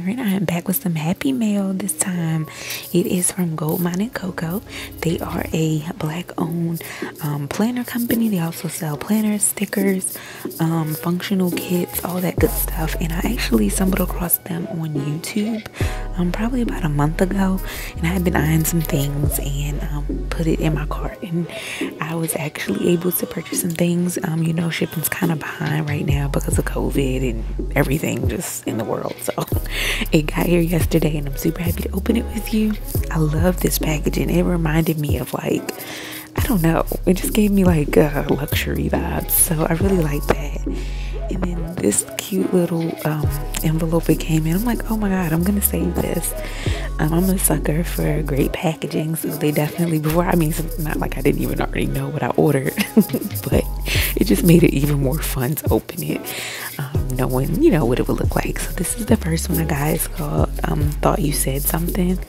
Sharon. I am back with some happy mail this time. It is from Goldmine and Coco. They are a black owned planner company. They also sell planners, stickers, functional kits, all that good stuff. And I actually stumbled across them on YouTube probably about a month ago, and I had been eyeing some things and put it in my cart, and I was actually able to purchase some things. You know, shipping's kind of behind right now because of COVID and everything just in the world, so it got here yesterday and I'm super happy to open it with you. I love this packaging. It reminded me of, like, I don't know, it just gave me like luxury vibes, so I really like that. And then this cute little envelope it came in. I'm like, oh my god, I'm gonna save this. I'm a sucker for great packaging, so they definitely, before, I mean, it's not like I didn't even already know what I ordered, but it just made it even more fun to open it, knowing, you know, what it would look like. So this is the first one I got. It's called Thought You Said Something,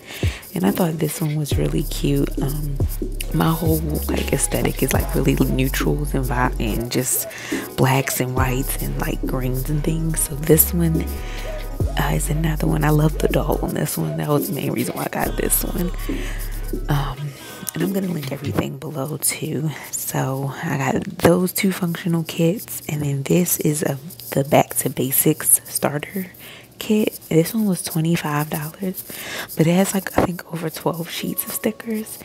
and I thought this one was really cute. My whole like aesthetic is like really neutrals and vibe and just blacks and whites and like greens and things. So this one is another one. I love the doll on this one. That was the main reason why I got this one. And I'm gonna link everything below too. So I got those two functional kits, and then this is the Back to Basics starter kit. This one was $25, but it has like, I think, over 12 sheets of stickers,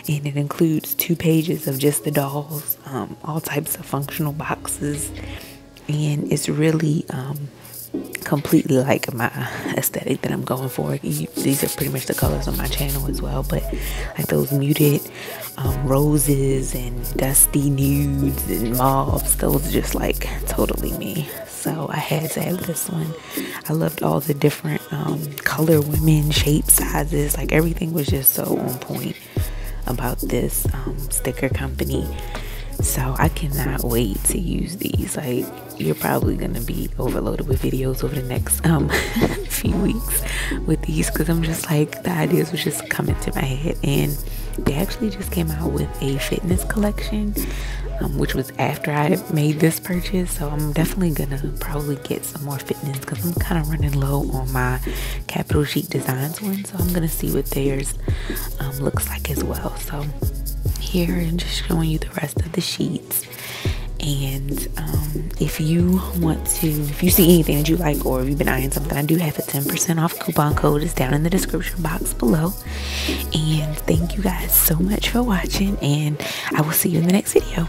and it includes 2 pages of just the dolls, all types of functional boxes, and it's really completely like my aesthetic that I'm going for. These are pretty much the colors on my channel as well, but like those muted roses and dusty nudes and mauves, those are just like totally me. So I had to have this one. I loved all the different color women, shape, sizes, like everything was just so on point about this sticker company. So I cannot wait to use these. Like, you're probably gonna be overloaded with videos over the next few weeks with these, because I'm just like, the ideas was just coming to my head. And they actually just came out with a fitness collection, which was after I made this purchase. So I'm definitely gonna probably get some more fitness, because I'm kind of running low on my Capital Sheet Designs one. So I'm gonna see what theirs looks like as well. So here, and just showing you the rest of the sheets. And if you want to, if you see anything that you like, or if you've been eyeing something, I do have a 10% off coupon code. It's down in the description box below. And thank you guys so much for watching, and I will see you in the next video.